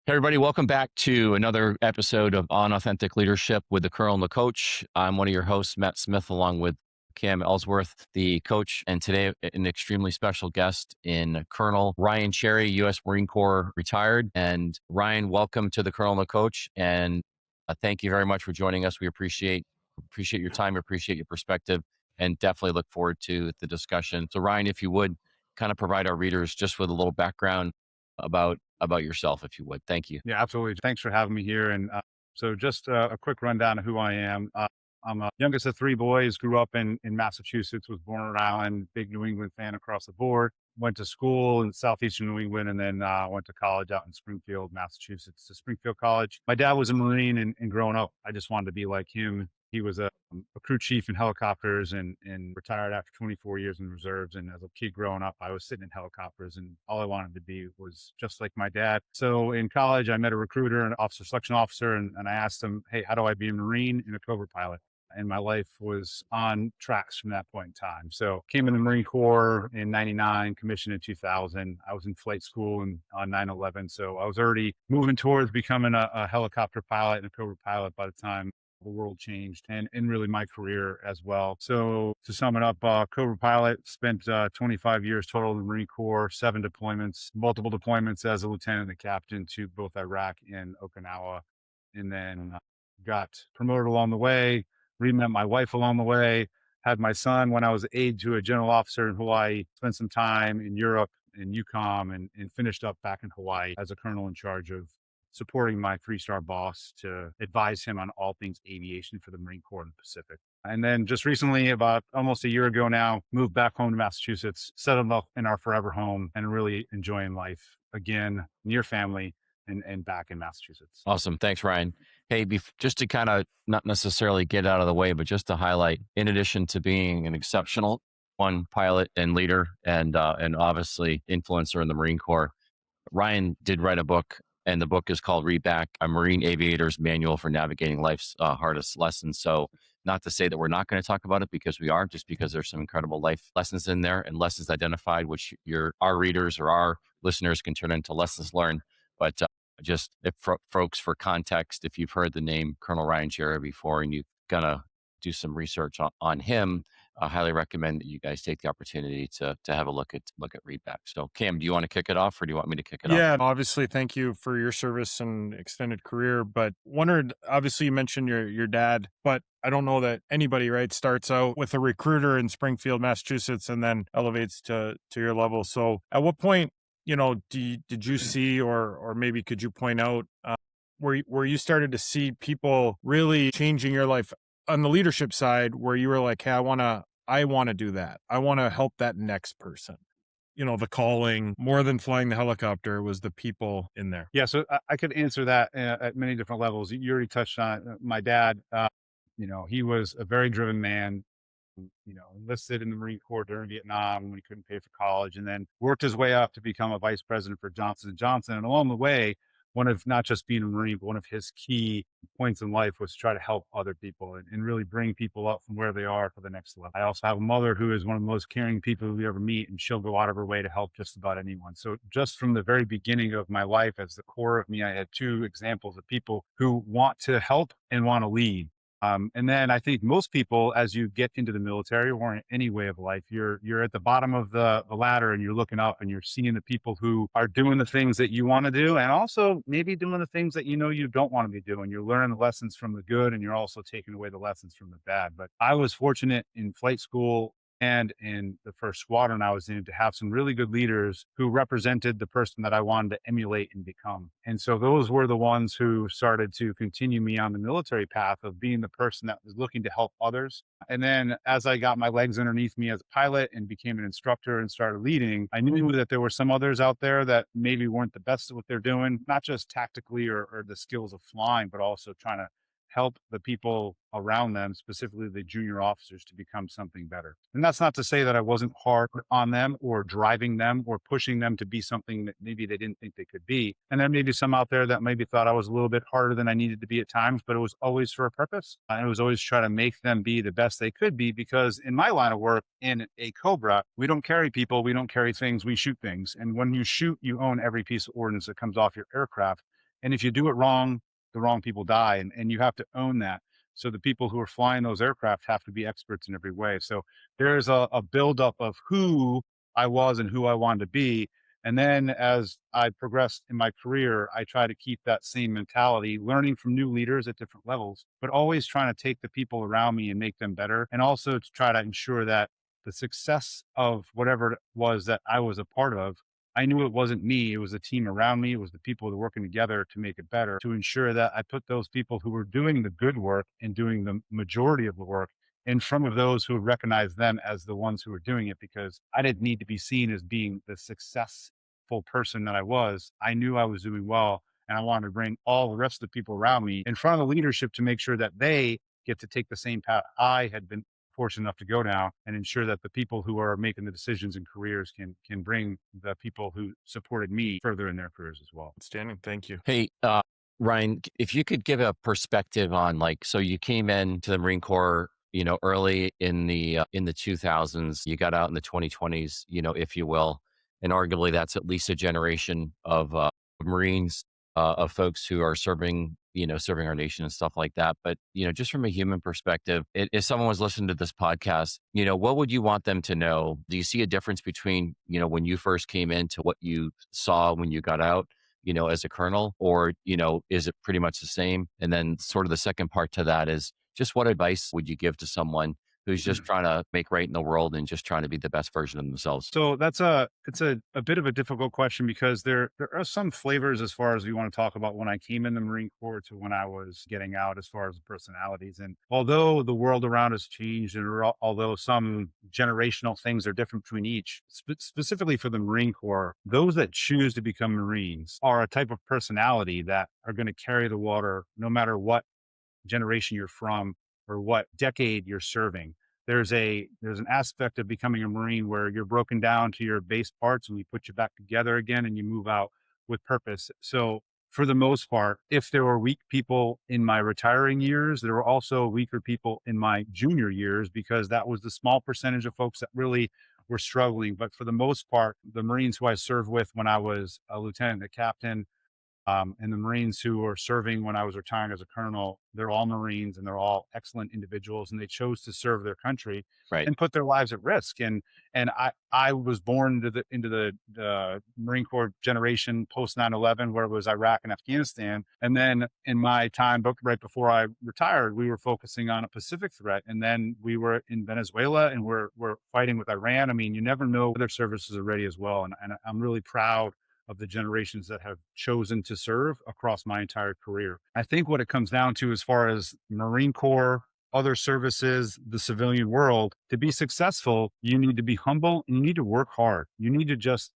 Hey, everybody, welcome back to another episode of On Authentic Leadership with the Colonel and the Coach. I'm one of your hosts, Matt Smith, along with Cam Ellsworth, the coach, and today an extremely special guest in Colonel Ryan Cherry, U.S. Marine Corps retired. And Ryan, welcome to the Colonel and the Coach, and thank you very much for joining us. We appreciate your time, appreciate your perspective, and definitely look forward to the discussion. So, Ryan, if you would kind of provide our readers just with a little background about yourself, if you would. Thank you. Yeah, absolutely. Thanks for having me here. And so, just a quick rundown of who I am. I'm a youngest of three boys. Grew up in Massachusetts. Was born in Rhode Island. Big New England fan across the board. Went to school in southeastern New England, and then went to college out in Springfield, Massachusetts, to Springfield College. My dad was a Marine, and growing up, I just wanted to be like him. He was a crew chief in helicopters and retired after 24 years in reserves. And as a kid growing up, I was sitting in helicopters and all I wanted to be was just like my dad. So in college, I met a recruiter, an officer selection officer, and I asked him, hey, how do I be a Marine and a Cobra pilot? And my life was on tracks from that point in time. So came in the Marine Corps in 99, commissioned in 2000. I was in flight school on 9/11. So I was already moving towards becoming a helicopter pilot and a Cobra pilot by the time the world changed and really my career as well. So to sum it up, Cobra pilot, spent 25 years total in the Marine Corps, 7 deployments, multiple deployments as a lieutenant and captain to both Iraq and Okinawa. And then got promoted along the way, re-met my wife along the way, had my son when I was aide to a general officer in Hawaii, spent some time in Europe in UCOM and finished up back in Hawaii as a colonel in charge of supporting my 3-star boss to advise him on all things aviation for the Marine Corps in the Pacific. And then just recently, about almost a year ago now, moved back home to Massachusetts, settled up in our forever home and really enjoying life again, near family and back in Massachusetts. Awesome. Thanks, Ryan. Hey, just to kind of not necessarily get out of the way, but just to highlight, in addition to being an exceptional pilot and leader and obviously influencer in the Marine Corps, Ryan did write a book, and the book is called Readback, a Marine Aviator's Manual for Navigating Life's Hardest Lessons. So not to say that we're not going to talk about it, because we are, just because there's some incredible life lessons in there and lessons identified, which our readers or our listeners can turn into lessons learned. But just if folks, for context, if you've heard the name Colonel Ryan Cherry before and you're going to do some research on him, I highly recommend that you guys take the opportunity to have a look at Readback. So, Cam, do you want to kick it off, or do you want me to kick it off? Yeah, obviously, thank you for your service and extended career. But wondered, obviously, you mentioned your dad, but I don't know that anybody, right, starts out with a recruiter in Springfield, Massachusetts, and then elevates to your level. So, at what point, did you see, or maybe could you point out where you started to see people really changing your life on the leadership side, where you were like, hey, I want to do that. I want to help that next person. The calling, more than flying the helicopter, was the people in there. Yeah, so I could answer that at many different levels. You already touched on my dad. He was a very driven man, enlisted in the Marine Corps during Vietnam when he couldn't pay for college, and then worked his way up to become a vice president for Johnson & Johnson. And along the way, one of not just being a Marine, but one of his key points in life was to try to help other people and really bring people up from where they are to the next level. I also have a mother who is one of the most caring people we ever meet, and she'll go out of her way to help just about anyone. So just from the very beginning of my life, as the core of me, I had 2 examples of people who want to help and want to lead. And then I think most people, as you get into the military or in any way of life, you're at the bottom of the ladder and you're looking up and you're seeing the people who are doing the things that you want to do, and also maybe doing the things that you don't want to be doing. You're learning the lessons from the good, and you're also taking away the lessons from the bad. But I was fortunate in flight school and in the first squadron I was in to have some really good leaders who represented the person that I wanted to emulate and become. And so those were the ones who started to continue me on the military path of being the person that was looking to help others. And then as I got my legs underneath me as a pilot and became an instructor and started leading, I knew that there were some others out there that maybe weren't the best at what they're doing, not just tactically or the skills of flying, but also trying to help the people around them, specifically the junior officers, to become something better. And that's not to say that I wasn't hard on them or driving them or pushing them to be something that maybe they didn't think they could be. And there may be some out there that maybe thought I was a little bit harder than I needed to be at times, but it was always for a purpose. And it was always try to make them be the best they could be, because in my line of work, in a Cobra, we don't carry people, we don't carry things, we shoot things. And when you shoot, you own every piece of ordnance that comes off your aircraft. And if you do it wrong, the wrong people die, and you have to own that. So the people who are flying those aircraft have to be experts in every way. So there's a buildup of who I was and who I wanted to be. And then as I progressed in my career, I try to keep that same mentality, learning from new leaders at different levels, but always trying to take the people around me and make them better. And also to try to ensure that the success of whatever it was that I was a part of, I knew it wasn't me. It was the team around me. It was the people that were working together to make it better, to ensure that I put those people who were doing the good work and doing the majority of the work in front of those who would recognize them as the ones who were doing it, because I didn't need to be seen as being the successful person that I was. I knew I was doing well, and I wanted to bring all the rest of the people around me in front of the leadership to make sure that they get to take the same path I had been fortunate enough to go down, and ensure that the people who are making the decisions in careers can bring the people who supported me further in their careers as well. Outstanding. Thank you. Hey, Ryan, if you could give a perspective on like, so you came into the Marine Corps, early in the 2000s, you got out in the 2020s, if you will, and arguably that's at least a generation of Marines, of folks who are serving our nation and stuff like that. But just from a human perspective, if someone was listening to this podcast, what would you want them to know? Do you see a difference between when you first came in to what you saw when you got out? As a colonel, or, is it pretty much the same? And then sort of the second part to that is just what advice would you give to someone who's just trying to make right in the world and just trying to be the best version of themselves? So it's a bit of a difficult question, because there are some flavors as far as we want to talk about when I came in the Marine Corps to when I was getting out, as far as the personalities. And although the world around has changed, and although some generational things are different between each, specifically for the Marine Corps, those that choose to become Marines are a type of personality that are going to carry the water no matter what generation you're from or what decade you're serving. There's an aspect of becoming a Marine where you're broken down to your base parts and we put you back together again and you move out with purpose. So for the most part, if there were weak people in my retiring years, there were also weaker people in my junior years, because that was the small percentage of folks that really were struggling. But for the most part, the Marines who I served with when I was a lieutenant, a captain, and the Marines who were serving when I was retiring as a colonel, they're all Marines and they're all excellent individuals, and they chose to serve their country Right. and put their lives at risk. And I was born into the Marine Corps generation post 9/11, where it was Iraq and Afghanistan. And then in my time, right before I retired, we were focusing on a Pacific threat, and then we were in Venezuela, and we're fighting with Iran. I mean, you never know, other services are ready as well. And I'm really proud of the generations that have chosen to serve across my entire career. I think what it comes down to, as far as Marine Corps, other services, the civilian world, to be successful, you need to be humble and you need to work hard. You need to just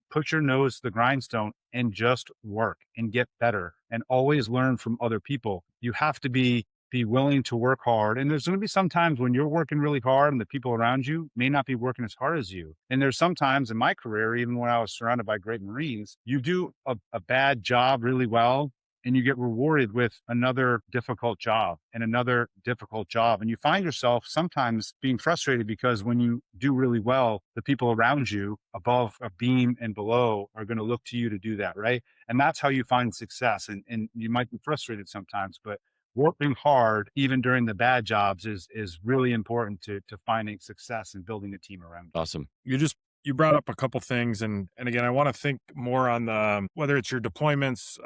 put your nose to the grindstone and just work and get better and always learn from other people. You have to be willing to work hard. And there's going to be some times when you're working really hard and the people around you may not be working as hard as you. And there's some times in my career, even when I was surrounded by great Marines, you do a bad job really well, and you get rewarded with another difficult job and another difficult job. And you find yourself sometimes being frustrated, because when you do really well, the people around you above a beam and below are going to look to you to do that, right? And that's how you find success. And you might be frustrated sometimes, but working hard, even during the bad jobs, is really important to finding success and building a team around you. Awesome. You brought up a couple things, and again, I want to think more on the whether it's your deployments.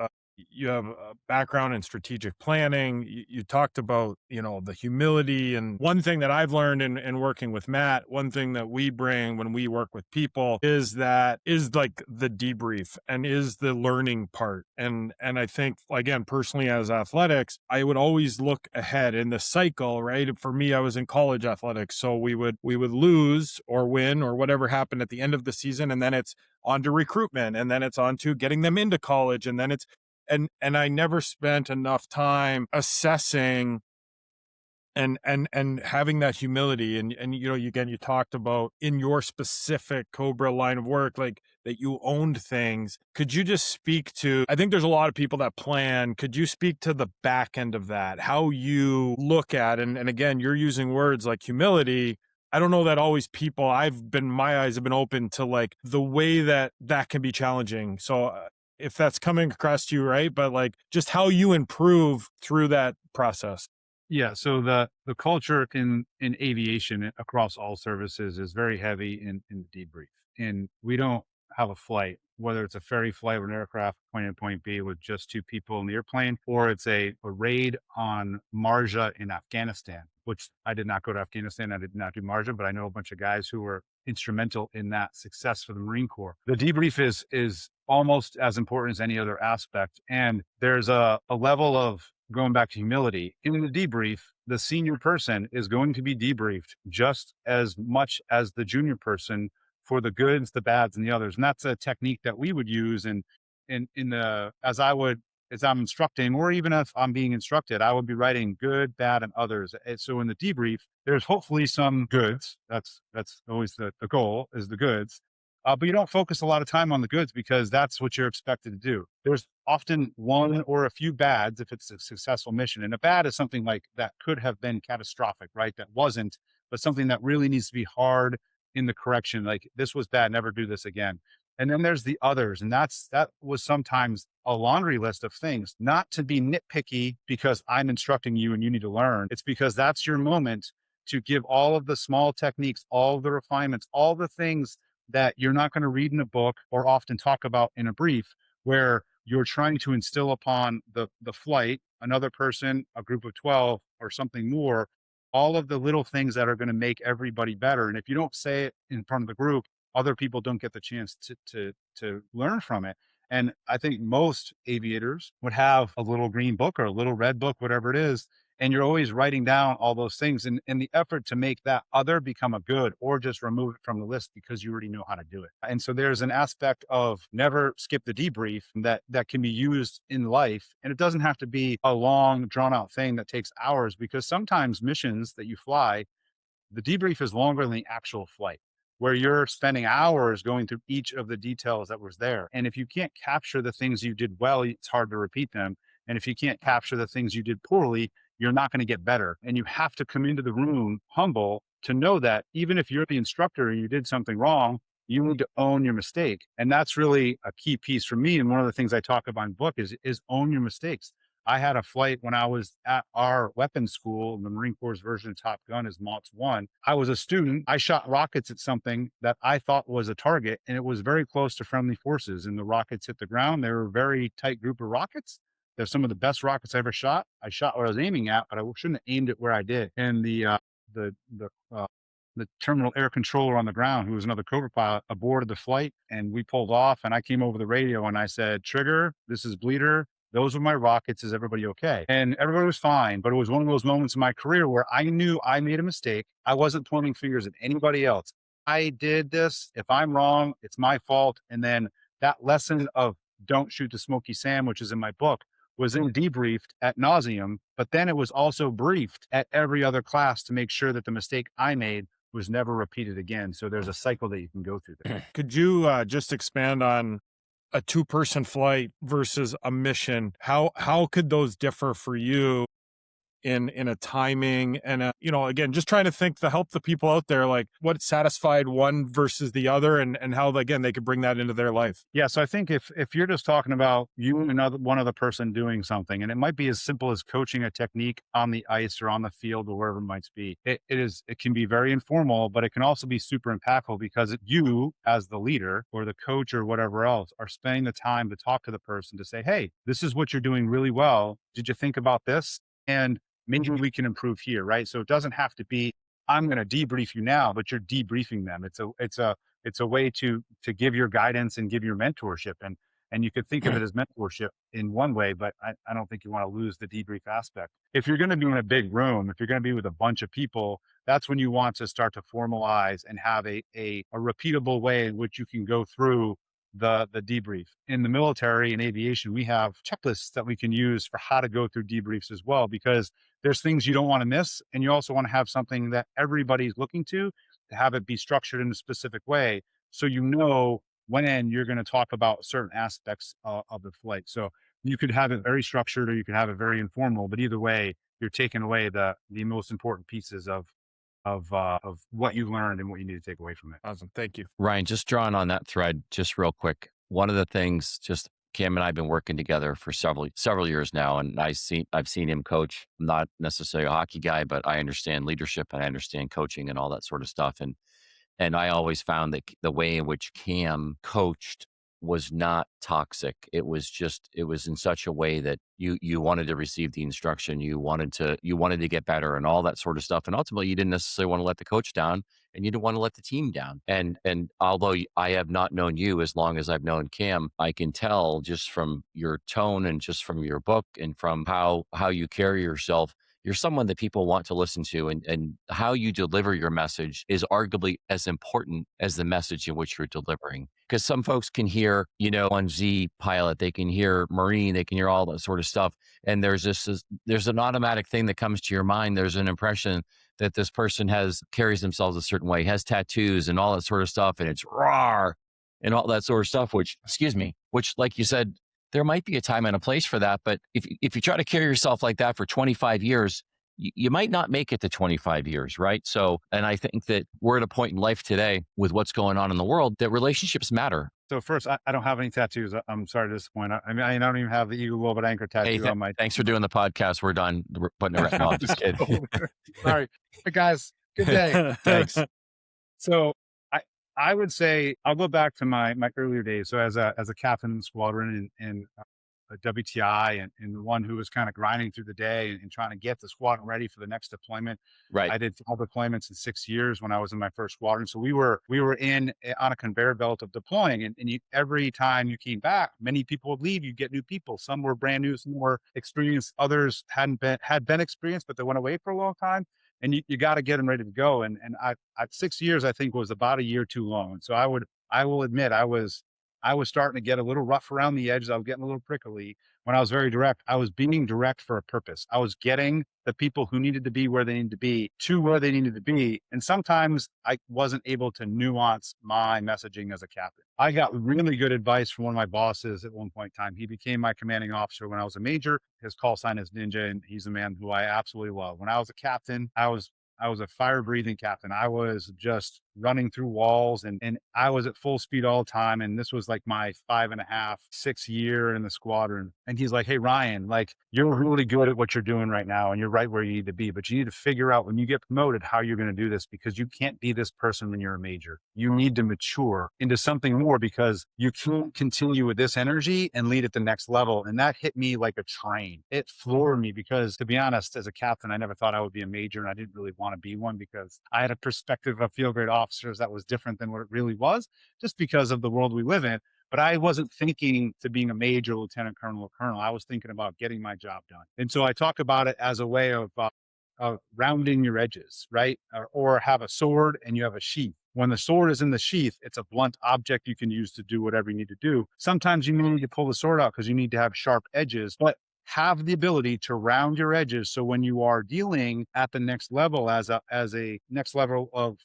You have a background in strategic planning. You talked about the humility, and one thing that I've learned in working with Matt, one thing that we bring when we work with people is like the debrief and is the learning part. And I think, again, personally as athletics, I would always look ahead in the cycle, right? For me, I was in college athletics, so we would lose or win or whatever happened at the end of the season, and then it's on to recruitment, and then it's on to getting them into college, and then it's and I never spent enough time assessing and having that humility. And again, you talked about in your specific Cobra line of work, like that you owned things. Could you just speak to, I think there's a lot of people that plan. Could you speak to the back end of that, how you look at, and again, you're using words like humility. I don't know that always my eyes have been open to like the way that can be challenging. So if that's coming across to you right, but like just how you improve through that process. Yeah. So the culture in aviation across all services is very heavy in the debrief. And we don't have a flight, whether it's a ferry flight or an aircraft point A to point B with just two people in the airplane, or it's a raid on Marja in Afghanistan, which I did not go to Afghanistan. I did not do Marja, but I know a bunch of guys who were instrumental in that success for the Marine Corps. The debrief is almost as important as any other aspect. And there's a level of going back to humility. In the debrief, the senior person is going to be debriefed just as much as the junior person for the goods, the bads, and the others. And that's a technique that we would use in the as I'm instructing, or even if I'm being instructed, I would be writing good, bad, and others. And so in the debrief, there's hopefully some goods. That's always the goal is the goods. But you don't focus a lot of time on the goods because that's what you're expected to do. There's often one or a few bads if it's a successful mission. And a bad is something like that could have been catastrophic, right? That wasn't, but something that really needs to be hard in the correction. Like this was bad, never do this again. And then there's the others. And that was sometimes a laundry list of things, not to be nitpicky because I'm instructing you and you need to learn. It's because that's your moment to give all of the small techniques, all of the refinements, all the things that you're not going to read in a book or often talk about in a brief, where you're trying to instill upon the flight, another person, a group of 12 or something more, all of the little things that are going to make everybody better. And if you don't say it in front of the group, other people don't get the chance to learn from it. And I think most aviators would have a little green book or a little red book, whatever it is, and you're always writing down all those things in the effort to make that other become a good, or just remove it from the list because you already know how to do it. And so there's an aspect of never skip the debrief that can be used in life. And it doesn't have to be a long drawn out thing that takes hours, because sometimes missions that you fly, the debrief is longer than the actual flight, where you're spending hours going through each of the details that was there. And if you can't capture the things you did well, it's hard to repeat them. And if you can't capture the things you did poorly, you're not going to get better. And you have to come into the room humble to know that even if you're the instructor and you did something wrong, you need to own your mistake. And that's really a key piece for me. And one of the things I talk about in the book is own your mistakes. I had a flight when I was at our weapons school. The Marine Corps' version of Top Gun is MOTS 1. I was a student. I shot rockets at something that I thought was a target, and it was very close to friendly forces. And the rockets hit the ground. They were a very tight group of rockets. They're some of the best rockets I ever shot. I shot what I was aiming at, but I shouldn't have aimed it where I did. And the terminal air controller on the ground, who was another Cobra pilot, aborted the flight, and we pulled off. And I came over the radio and I said, "Trigger, this is Bleeder. Those were my rockets. Is everybody okay?" And everybody was fine. But it was one of those moments in my career where I knew I made a mistake. I wasn't pointing fingers at anybody else. I did this. If I'm wrong, it's my fault. And then that lesson of don't shoot the smoky Sam, which is in my book, was in debriefed at nauseum, but then it was also briefed at every other class to make sure that the mistake I made was never repeated again. So there's a cycle that you can go through there. Could you just expand on a 2-person flight versus a mission? How could those differ for you in a timing and again, just trying to think to help the people out there, like what satisfied one versus the other, and how again they could bring that into their life? Yeah. So I think if you're just talking about you and one other person doing something, and it might be as simple as coaching a technique on the ice or on the field or wherever it might be, it can be very informal, but it can also be super impactful because you as the leader or the coach or whatever else are spending the time to talk to the person to say, "Hey, this is what you're doing really well. Did you think about this? And maybe we can improve here," right? So it doesn't have to be, "I'm going to debrief you now," but you're debriefing them. It's a way to give your guidance and give your mentorship. And you could think of it as mentorship in one way, but I don't think you want to lose the debrief aspect. If you're going to be in a big room, if you're going to be with a bunch of people, that's when you want to start to formalize and have a repeatable way in which you can go through the debrief. In the military and aviation, we have checklists that we can use for how to go through debriefs as well, because there's things you don't want to miss. And you also want to have something that everybody's looking to have it be structured in a specific way. So you know when you're going to talk about certain aspects of the flight. So you could have it very structured or you could have it very informal, but either way, you're taking away the most important pieces of what you learned and what you need to take away from it. Awesome. Thank you. Ryan, just drawing on that thread, just real quick. One of the things, just Cam and I have been working together for several years now, and I've seen him coach. I'm not necessarily a hockey guy, but I understand leadership and I understand coaching and all that sort of stuff. And I always found that the way in which Cam coached was not toxic. It was in such a way that you wanted to receive the instruction, you wanted to get better and all that sort of stuff. And ultimately you didn't necessarily want to let the coach down and you didn't want to let the team down. And although I have not known you as long as I've known Cam, I can tell just from your tone and just from your book and from how you carry yourself, you're someone that people want to listen to, and how you deliver your message is arguably as important as the message in which you're delivering. Because some folks can hear, on Z pilot, they can hear Marine, they can hear all that sort of stuff. And there's an automatic thing that comes to your mind. There's an impression that this person carries themselves a certain way, has tattoos and all that sort of stuff. And it's raw and all that sort of stuff, which like you said, there might be a time and a place for that. But if you try to carry yourself like that for 25 years, you might not make it to 25 years, right? So, and I think that we're at a point in life today with what's going on in the world that relationships matter. So first, I don't have any tattoos. I'm sorry to disappoint. I mean, I don't even have the Eagle Global Anchor tattoo on my. Thanks for doing the podcast. We're done. We're putting it right now. Just kidding. Sorry. Hey guys, good day. Thanks. So I would say I'll go back to my earlier days. So as a captain in the squadron and a WTI and the one who was kind of grinding through the day and trying to get the squadron ready for the next deployment. Right. I did 5 deployments in 6 years when I was in my first squadron. So we were on a conveyor belt of deploying, and every time you came back, many people would leave. You get new people. Some were brand new, some were experienced. Others had been experienced, but they went away for a long time. And you got to get them ready to go. And I 6 years, I think, was about a year too long. And so I will admit I was starting to get a little rough around the edges. I was getting a little prickly when I was very direct. I was being direct for a purpose. I was getting the people who needed to be where they needed to be to where they needed to be. And sometimes I wasn't able to nuance my messaging as a captain. I got really good advice from one of my bosses at one point in time. He became my commanding officer when I was a major. His call sign is Ninja, and he's a man who I absolutely love. When I was a captain, I was a fire breathing captain. I was just running through walls and I was at full speed all the time. And this was like my 5.5, 6 year in the squadron. And he's like, "Hey, Ryan, like you're really good at what you're doing right now and you're right where you need to be, but you need to figure out when you get promoted, how you're going to do this, because you can't be this person when you're a major. You need to mature into something more because you can't continue with this energy and lead at the next level." And that hit me like a train. It floored me because, to be honest, as a captain, I never thought I would be a major and I didn't really want to be one because I had a perspective of field grade officers that was different than what it really was, just because of the world we live in. But I wasn't thinking to being a major, lieutenant colonel, or colonel. I was thinking about getting my job done. And so I talk about it as a way of rounding your edges, right? Or have a sword and you have a sheath. When the sword is in the sheath, it's a blunt object you can use to do whatever you need to do. Sometimes you need to pull the sword out because you need to have sharp edges, but have the ability to round your edges. So when you are dealing at the next level as a next level of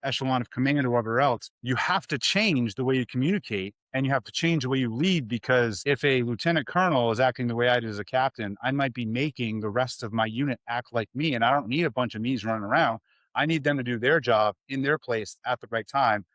echelon of command or whatever else, you have to change the way you communicate and you have to change the way you lead, because if a lieutenant colonel is acting the way I did as a captain, I might be making the rest of my unit act like me. And I don't need a bunch of me's running around. I need them to do their job in their place at the right time.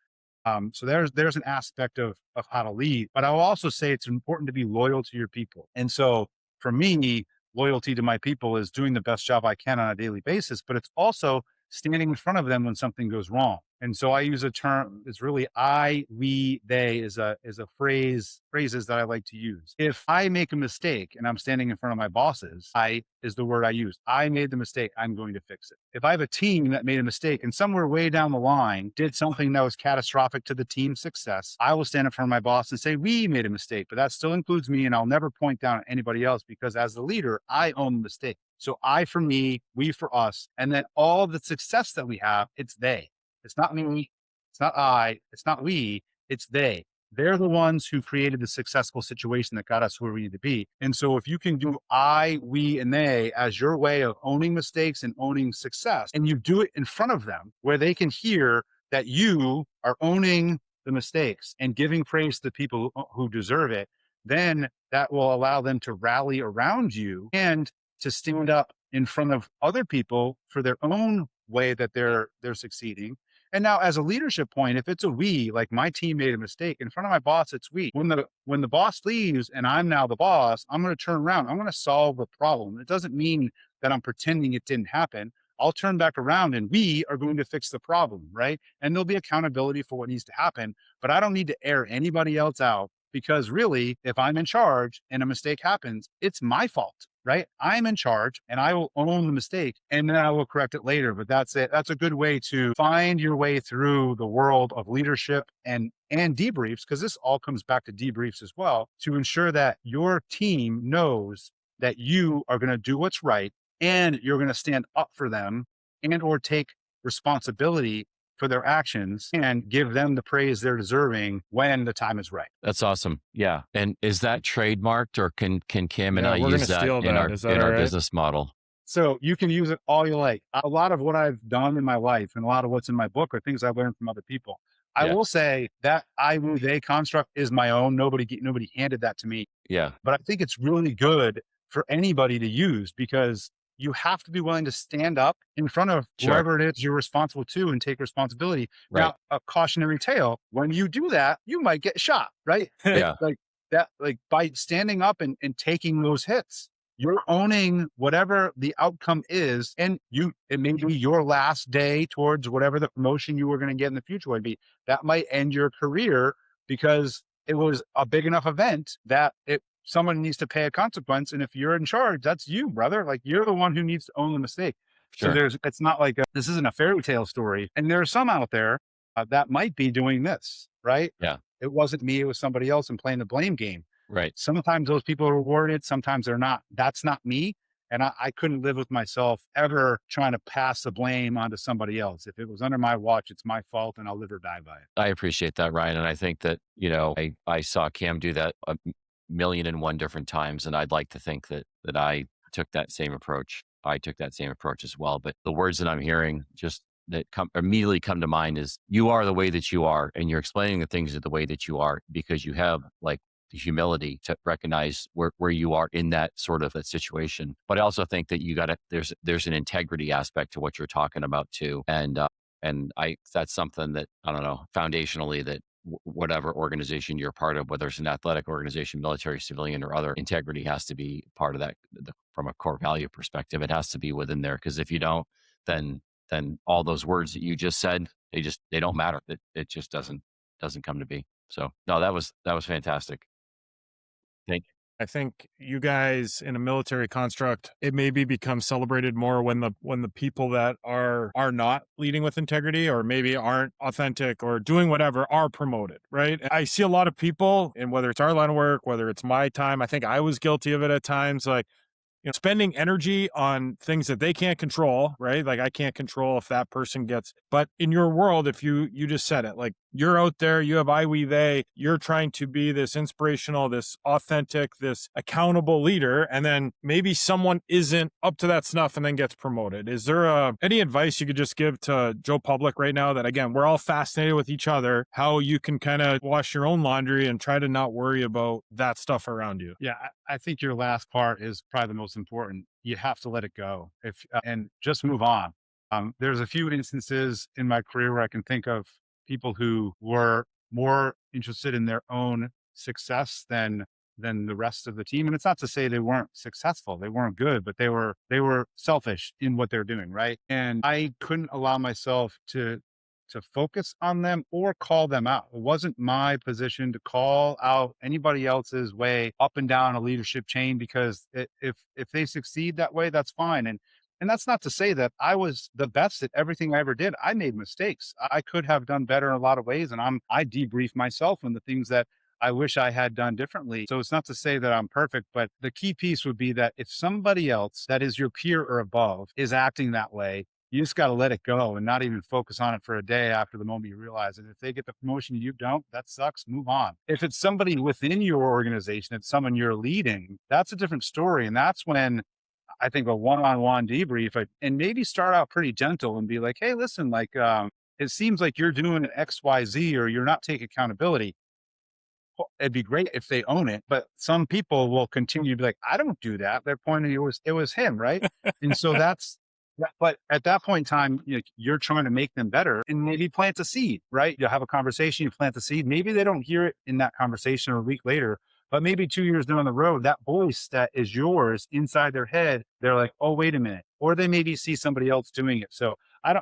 So there's an aspect of how to lead, but I'll also say it's important to be loyal to your people. And so for me, loyalty to my people is doing the best job I can on a daily basis, but it's also standing in front of them when something goes wrong. And so I use a term, it's really I, we, they is a phrases that I like to use. If I make a mistake and I'm standing in front of my bosses, I is the word I use. I made the mistake, I'm going to fix it. If I have a team that made a mistake and somewhere way down the line did something that was catastrophic to the team's success, I will stand in front of my boss and say, we made a mistake, but that still includes me. And I'll never point down at anybody else, because as the leader, I own the mistake. So I for me, we for us, and then all the success that we have, it's they. It's not me, it's not I, it's not we, it's they. They're the ones who created the successful situation that got us where we need to be. And so if you can do I, we, and they as your way of owning mistakes and owning success, and you do it in front of them where they can hear that you are owning the mistakes and giving praise to the people who deserve it, then that will allow them to rally around you and to stand up in front of other people for their own way that they're succeeding. And now as a leadership point, if it's a we, like my team made a mistake in front of my boss, it's we. When the boss leaves and I'm now the boss, I'm going to turn around. I'm going to solve the problem. It doesn't mean that I'm pretending it didn't happen. I'll turn back around and we are going to fix the problem, right? And there'll be accountability for what needs to happen, but I don't need to air anybody else out because really, if I'm in charge and a mistake happens, it's my fault, right? I'm in charge and I will own the mistake and then I will correct it later. But that's it. That's a good way to find your way through the world of leadership and debriefs, because this all comes back to debriefs as well, to ensure that your team knows that you are going to do what's right and you're going to stand up for them and or take responsibility for their actions and give them the praise they're deserving when the time is right. That's awesome. Yeah. And is that trademarked, or can Cam and Yeah, I we're use gonna that steal in that. our Is that all right? business model? So you can use it all you like. A lot of what I've done in my life and a lot of what's in my book are things I've learned from other people. I Yeah. will say that I, woo, they construct is my own. Nobody handed that to me. Yeah. But I think it's really good for anybody to use, because you have to be willing to stand up in front of Sure. whoever it is you're responsible to and take responsibility. Right. Now, a cautionary tale, when you do that, you might get shot, right? Yeah. Like that, like by standing up and taking those hits, you're owning whatever the outcome is. And it may be your last day towards whatever the promotion you were going to get in the future would be. That might end your career because it was a big enough event that someone needs to pay a consequence. And if you're in charge, that's you, brother. Like, you're the one who needs to own the mistake. Sure. So it's not like this isn't a fairy tale story. And there are some out there that might be doing this, right? Yeah. It wasn't me, it was somebody else, and playing the blame game. Right. Sometimes those people are rewarded, sometimes they're not. That's not me. And I couldn't live with myself ever trying to pass the blame onto somebody else. If it was under my watch, it's my fault and I'll live or die by it. I appreciate that, Ryan. And I think that, I saw Cam do that a million and one different times. And I'd like to think that I took that same approach. I took that same approach as well. But the words that I'm hearing just that immediately come to mind is, you are the way that you are, and you're explaining the things the way that you are because you have like the humility to recognize where you are in that sort of a situation. But I also think that there's an integrity aspect to what you're talking about too. And that's something that, I don't know, foundationally, that whatever organization you're part of, whether it's an athletic organization, military, civilian, or other, integrity has to be part of that from a core value perspective. It has to be within there, because if you don't, then all those words that you just said, they don't matter. It just doesn't come to be. So no, that was fantastic. Thank you. I think you guys in a military construct, it maybe becomes celebrated more when the people that are not leading with integrity, or maybe aren't authentic or doing whatever, are promoted, right? I see a lot of people, and whether it's our line of work, whether it's my time, I think I was guilty of it at times, like, spending energy on things that they can't control, right? Like, I can't control if that person gets, but in your world, if you just said it, like, you're out there, you have I, we, they, you're trying to be this inspirational, this authentic, this accountable leader. And then maybe someone isn't up to that snuff and then gets promoted. Is there any advice you could just give to Joe Public right now, that, again, we're all fascinated with each other, how you can kind of wash your own laundry and try to not worry about that stuff around you? Yeah, I think your last part is probably the most important. You have to let it go and just move on. There's a few instances in my career where I can think of people who were more interested in their own success than the rest of the team. And it's not to say they weren't successful, they weren't good, but they were selfish in what they're doing, right? And I couldn't allow myself to focus on them or call them out. It wasn't my position to call out anybody else's way up and down a leadership chain, because if they succeed that way, that's fine. And that's not to say that I was the best at everything I ever did. I made mistakes. I could have done better in a lot of ways. And I debrief myself on the things that I wish I had done differently. So it's not to say that I'm perfect, but the key piece would be that if somebody else that is your peer or above is acting that way, you just got to let it go and not even focus on it for a day after the moment you realize it. If they get the promotion and you don't, that sucks. Move on. If it's somebody within your organization, it's someone you're leading, that's a different story. And that's when I think a one-on-one debrief, and maybe start out pretty gentle and be like, hey, listen, like, it seems like you're doing an X, Y, Z, or you're not taking accountability. Well, it'd be great if they own it, but some people will continue to be like, I don't do that. They're pointing, it was him, right? And so that's Yeah, but at that point in time, you're trying to make them better and maybe plant a seed, right? You'll have a conversation, you plant the seed. Maybe they don't hear it in that conversation or a week later, but maybe 2 years down the road, that voice that is yours inside their head, they're like, oh, wait a minute. Or they maybe see somebody else doing it. So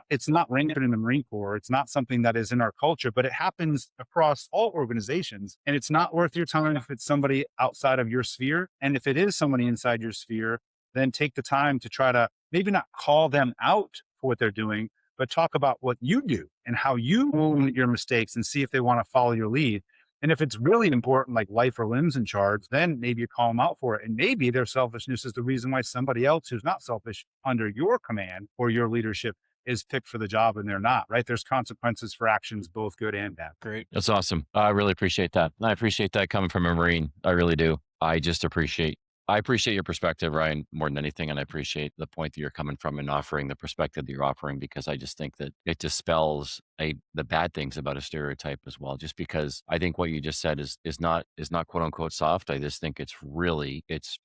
it's not rampant in the Marine Corps. It's not something that is in our culture, but it happens across all organizations. And it's not worth your time if it's somebody outside of your sphere. And if it is somebody inside your sphere, then take the time to try to maybe not call them out for what they're doing, but talk about what you do and how you own your mistakes and see if they want to follow your lead. And if it's really important, like life or limbs in charge, then maybe you call them out for it. And maybe their selfishness is the reason why somebody else who's not selfish under your command or your leadership is picked for the job and they're not, right? There's consequences for actions, both good and bad. Great. That's awesome. I really appreciate that. And I appreciate that coming from a Marine. I really do. I appreciate your perspective, Ryan, more than anything. And I appreciate the point that you're coming from and offering the perspective that you're offering, because I just think that it dispels the bad things about a stereotype as well. Just because I think what you just said is not quote unquote soft. I just think it's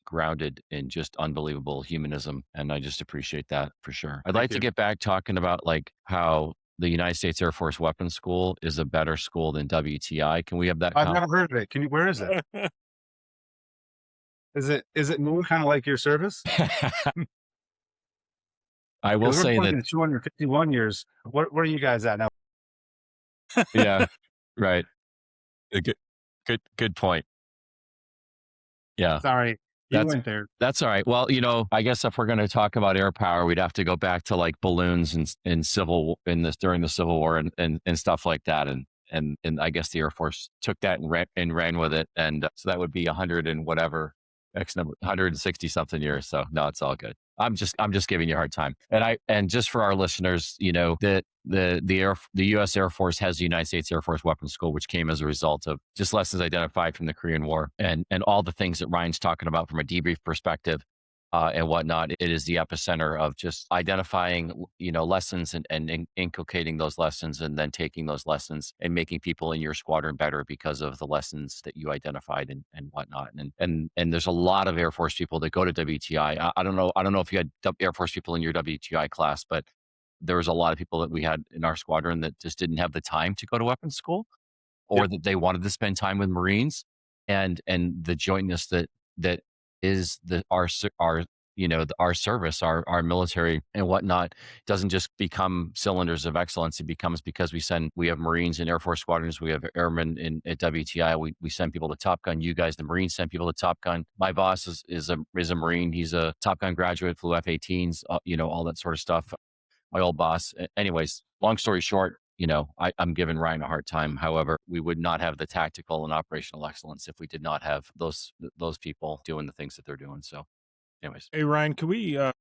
grounded in just unbelievable humanism. And I just appreciate that for sure. I'd like to get back talking about like how the United States Air Force Weapons School is a better school than WTI. Can we have that? I've never heard of it. Where is it? Is it more kind of like your service? I will say that 251 years. Where are you guys at now? Yeah, right. A good point. Yeah. Sorry, you went there. That's all right. Well, I guess if we're going to talk about air power, we'd have to go back to like balloons and during the Civil War and stuff like that. And I guess the Air Force took that and ran with it. And so that would be 100 and whatever, X number, 160 something years. So no, it's all good. I'm just giving you a hard time. And just for our listeners, that the U.S. Air Force has the United States Air Force Weapons School, which came as a result of just lessons identified from the Korean War and all the things that Ryan's talking about from a debrief perspective. And whatnot. It is the epicenter of just identifying, lessons and inculcating those lessons, and then taking those lessons and making people in your squadron better because of the lessons that you identified and whatnot. And there's a lot of Air Force people that go to WTI. I don't know if you had Air Force people in your WTI class, but there was a lot of people that we had in our squadron that just didn't have the time to go to weapons school, or that they wanted to spend time with Marines, and the jointness that is our service, our military and whatnot doesn't just become cylinders of excellence. It becomes because we have Marines in Air Force squadrons, we have airmen at WTI. We send people to Top Gun. You guys, the Marines, send people to Top Gun. My boss is a Marine. He's a Top Gun graduate, flew F-18s, all that sort of stuff. My old boss. Anyways, long story short, I'm giving Ryan a hard time. However, we would not have the tactical and operational excellence if we did not have those people doing the things that they're doing. So anyways. Hey, Ryan, can we, at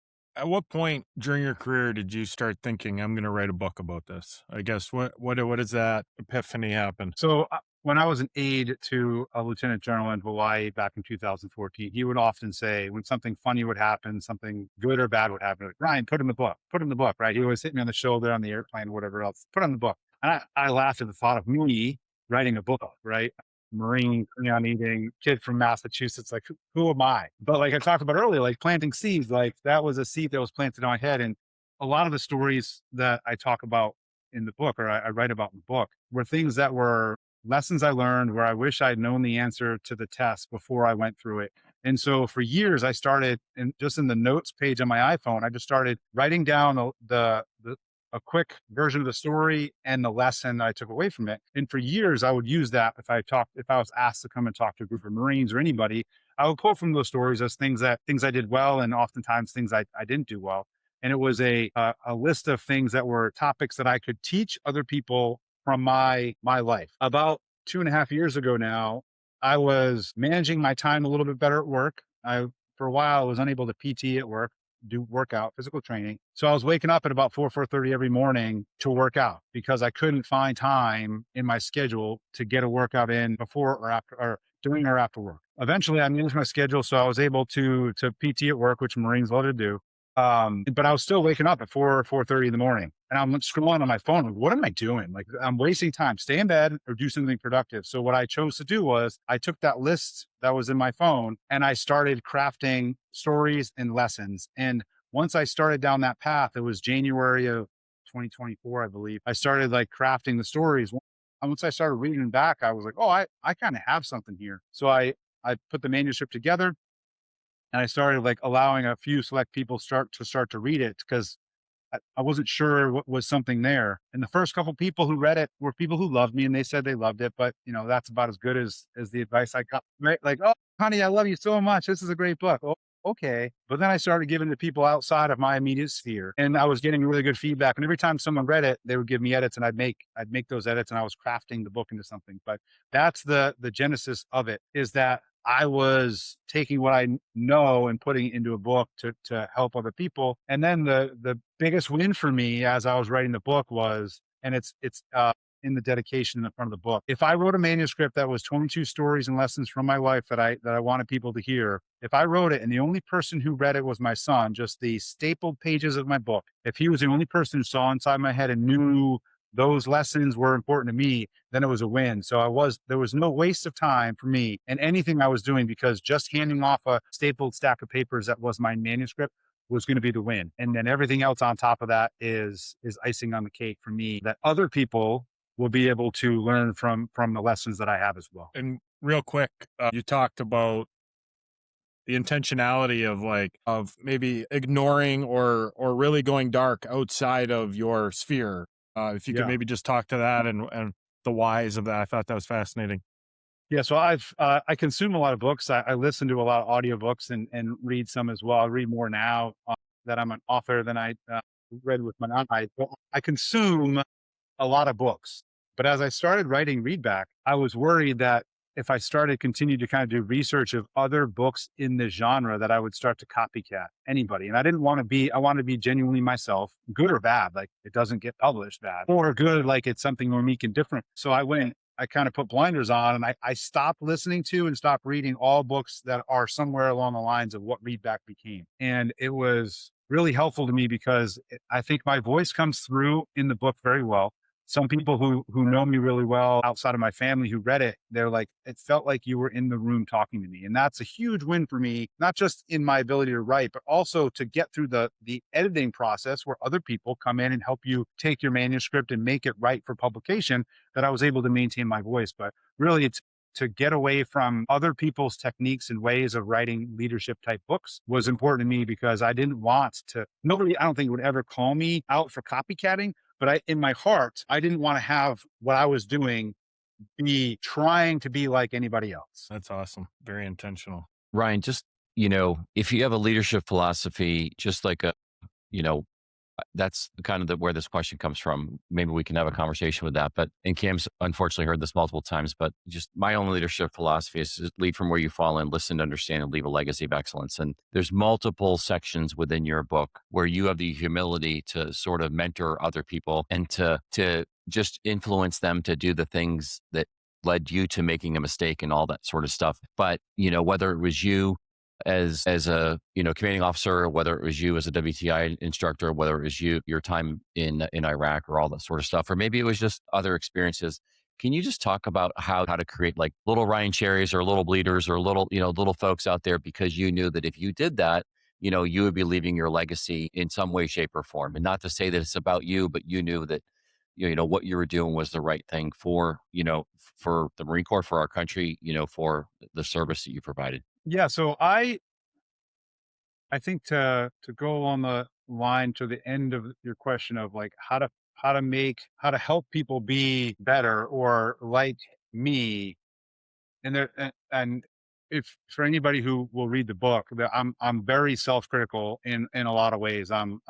what point during your career did you start thinking, I'm going to write a book about this? I guess, what does that epiphany happen? So when I was an aide to a lieutenant general in Hawaii back in 2014, he would often say when something funny would happen, something good or bad would happen, like, Ryan, put in the book, right? He always hit me on the shoulder on the airplane or whatever else, put on the book. And I laughed at the thought of me writing a book, right? Marine, crayon eating kid from Massachusetts, like who am I? But like I talked about earlier, like planting seeds, like that was a seed that was planted in my head. And a lot of the stories that I talk about in the book, or I write about in the book, were things that were lessons I learned where I wish I'd known the answer to the test before I went through it. And so for years, I started just in the notes page on my iPhone, I just started writing down a quick version of the story and the lesson I took away from it. And for years, I would use that if I was asked to come and talk to a group of Marines or anybody, I would quote from those stories as things I did well, and oftentimes things I didn't do well. And it was a list of things that were topics that I could teach other people from my life. About 2.5 years ago now, I was managing my time a little bit better at work. For a while, I was unable to PT at work, do workout, physical training. So I was waking up at about 4:30 every morning to work out because I couldn't find time in my schedule to get a workout in before or after, or during or after work. Eventually I managed my schedule, so I was able to PT at work, which Marines love to do. But I was still waking up at 4:30 in the morning, and I'm scrolling on my phone. Like, what am I doing? Like, I'm wasting time. Stay in bed or do something productive. So what I chose to do was I took that list that was in my phone and I started crafting stories and lessons. And once I started down that path, it was January of 2024, I believe. I started like crafting the stories. And once I started reading back, I was like, oh, I kind of have something here. So I put the manuscript together and I started like allowing a few select people start to read it because I wasn't sure what was something there. And the first couple people who read it were people who loved me and they said they loved it. But you know, that's about as good as the advice I got, right? Like, oh, honey, I love you so much. This is a great book. Oh, okay. But then I started giving it to people outside of my immediate sphere. And I was getting really good feedback. And every time someone read it, they would give me edits and I'd make those edits and I was crafting the book into something. But that's the genesis of it, is that I was taking what I know and putting it into a book to help other people. And then the biggest win for me as I was writing the book was, and it's in the dedication in the front of the book. If I wrote a manuscript that was 22 stories and lessons from my life that I wanted people to hear, if I wrote it and the only person who read it was my son, just the stapled pages of my book, if he was the only person who saw inside my head and knew those lessons were important to me, then it was a win. So there was no waste of time for me in anything I was doing, because just handing off a stapled stack of papers that was my manuscript was going to be the win. And then everything else on top of that is icing on the cake for me, that other people will be able to learn from the lessons that I have as well. And real quick, you talked about the intentionality of maybe ignoring or really going dark outside of your sphere. If you could Yeah. maybe just talk to that and the whys of that. I thought that was fascinating. Yeah, so I consume a lot of books. I listen to a lot of audiobooks and read some as well. I read more now that I'm an author than I read with my eye. But I consume a lot of books. But as I started writing Readback, I was worried that if I started continue to kind of do research of other books in this genre, that I would start to copycat anybody. And I didn't want to be, I wanted to be genuinely myself, good or bad, like it doesn't get published bad, or good, like it's something unique and different. So I kind of put blinders on and I stopped listening to and stopped reading all books that are somewhere along the lines of what Readback became. And it was really helpful to me because I think my voice comes through in the book very well. Some people who know me really well outside of my family who read it, they're like, it felt like you were in the room talking to me. And that's a huge win for me, not just in my ability to write, but also to get through the editing process where other people come in and help you take your manuscript and make it right for publication, that I was able to maintain my voice. But really, it's to get away from other people's techniques and ways of writing leadership type books was important to me, because I didn't want to, nobody, I don't think would ever call me out for copycatting. But in my heart, I didn't want to have what I was doing be trying to be like anybody else. That's awesome. Very intentional. Ryan, just, if you have a leadership philosophy, just like that's kind of where this question comes from. Maybe we can have a conversation with that. But, and Cam's unfortunately heard this multiple times, but just my own leadership philosophy is to lead from where you fall in, listen to understand, and leave a legacy of excellence. And there's multiple sections within your book where you have the humility to sort of mentor other people and to just influence them to do the things that led you to making a mistake and all that sort of stuff. But, whether it was you as a commanding officer, whether it was you as a WTI instructor, whether it was your time in Iraq or all that sort of stuff, or maybe it was just other experiences. Can you just talk about how to create like little Ryan Cherries or little bleeders or little folks out there, because you knew that if you did that, you would be leaving your legacy in some way, shape, or form. And not to say that it's about you, but you knew that what you were doing was the right thing for for the Marine Corps, for our country, for the service that you provided. Yeah, so I think to go on the line to the end of your question of like how to help people be better or like me, and if for anybody who will read the book, that I'm very self-critical in a lot of ways. I'm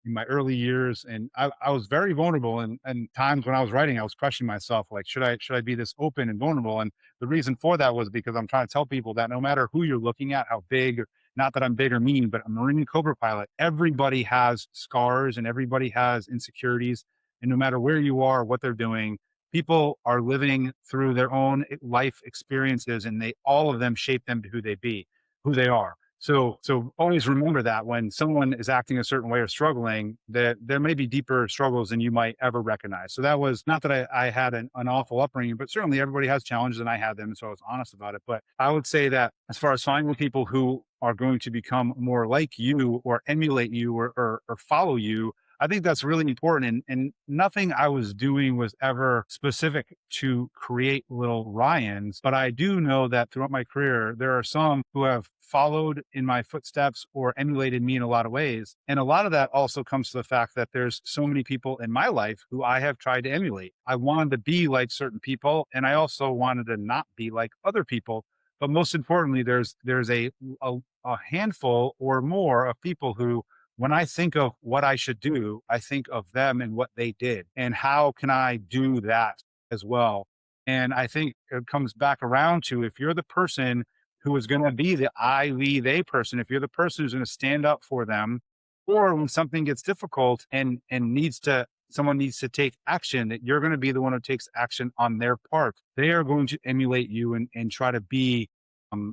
in my early years, and I was very vulnerable, and times when I was writing, I was questioning myself, like, should I be this open and vulnerable? And the reason for that was because I'm trying to tell people that no matter who you're looking at, how big, not that I'm big or mean, but a Marine Cobra pilot, everybody has scars and everybody has insecurities. And no matter where you are, what they're doing, people are living through their own life experiences, and all of them shape them to who they are. So always remember that when someone is acting a certain way or struggling, that there may be deeper struggles than you might ever recognize. So that was not that I had an awful upbringing, but certainly everybody has challenges and I had them. And so I was honest about it. But I would say that as far as finding people who are going to become more like you or emulate you or follow you. I think that's really important. And nothing I was doing was ever specific to create little Ryans. But I do know that throughout my career, there are some who have followed in my footsteps or emulated me in a lot of ways. And a lot of that also comes to the fact that there's so many people in my life who I have tried to emulate. I wanted to be like certain people, and I also wanted to not be like other people. But most importantly, there's a handful or more of people who, when I think of what I should do, I think of them and what they did and how can I do that as well. And I think it comes back around to, if you're the person who is going to be the I, we, they person, if you're the person who's going to stand up for them, or when something gets difficult and someone needs to take action, that you're going to be the one who takes action on their part. They are going to emulate you and try to be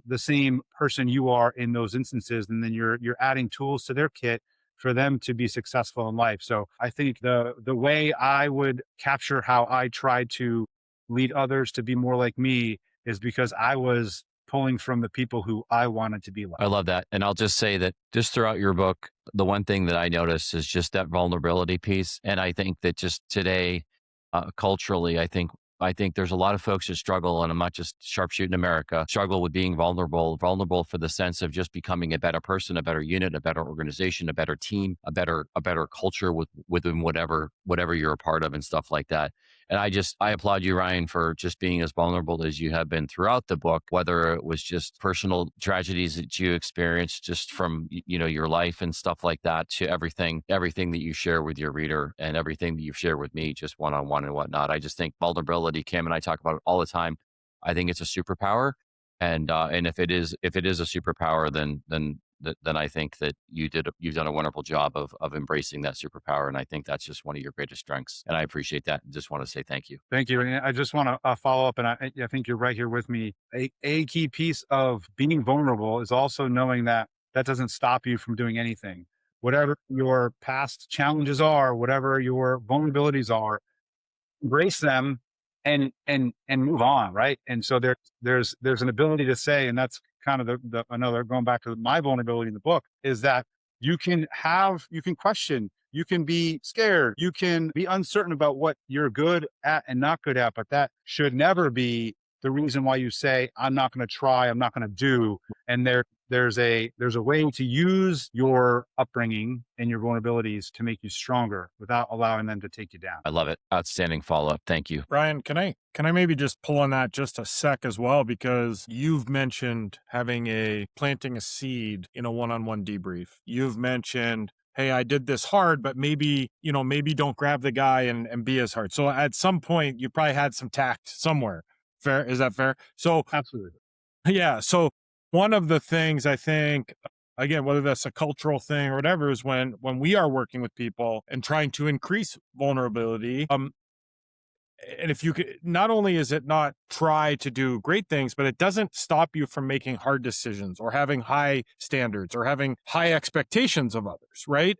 the same person you are in those instances. And then you're adding tools to their kit for them to be successful in life. So I think the way I would capture how I try to lead others to be more like me is because I was pulling from the people who I wanted to be like. I love that. And I'll just say that just throughout your book, the one thing that I noticed is just that vulnerability piece. And I think that just today, culturally, I think there's a lot of folks that struggle, and I'm not just sharpshooting America, struggle with being vulnerable for the sense of just becoming a better person, a better unit, a better organization, a better team, a better culture within whatever you're a part of and stuff like that. And I applaud you, Ryan, for just being as vulnerable as you have been throughout the book, whether it was just personal tragedies that you experienced just from, your life and stuff like that, to everything that you share with your reader and everything that you share with me, just one-on-one and whatnot. I just think vulnerability, Kim and I talk about it all the time. I think it's a superpower. And if it is a superpower, then I think that you've done a wonderful job of embracing that superpower. And I think that's just one of your greatest strengths. And I appreciate that. And just want to say thank you. Thank you. And I just want to follow up, and I think you're right here with me. A key piece of being vulnerable is also knowing that that doesn't stop you from doing anything. Whatever your past challenges are, whatever your vulnerabilities are, embrace them and move on, right? And so there's an ability to say, and that's kind of the another, going back to my vulnerability in the book, is that you can question, you can be scared, you can be uncertain about what you're good at and not good at, but that should never be the reason why you say, I'm not going to try, I'm not going to do. And there's a way to use your upbringing and your vulnerabilities to make you stronger without allowing them to take you down. I love it. Outstanding follow-up. Thank you. Ryan, can I maybe just pull on that just a sec as well? Because you've mentioned planting a seed in a one-on-one debrief. You've mentioned, hey, I did this hard, but maybe don't grab the guy and be as hard. So at some point you probably had some tact somewhere. Fair? Is that fair? So Absolutely. yeah. So one of the things I think, again, whether that's a cultural thing or whatever, is when we are working with people and trying to increase vulnerability, and if you could, not only is it not try to do great things, but it doesn't stop you from making hard decisions or having high standards or having high expectations of others, right?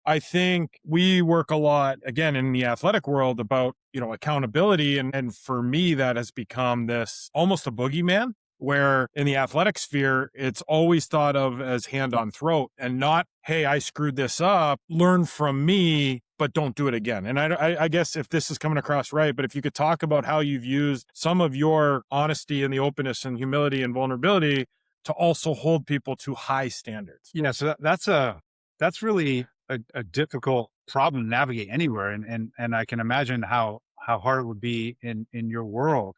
I think we work a lot, again, in the athletic world about, accountability. And for me, that has become this almost a boogeyman, where in the athletic sphere, it's always thought of as hand on throat and not, hey, I screwed this up, learn from me, but don't do it again. And I guess if this is coming across right, but if you could talk about how you've used some of your honesty and the openness and humility and vulnerability to also hold people to high standards. Yeah. So that's really a difficult problem to navigate anywhere. And I can imagine how hard it would be in your world.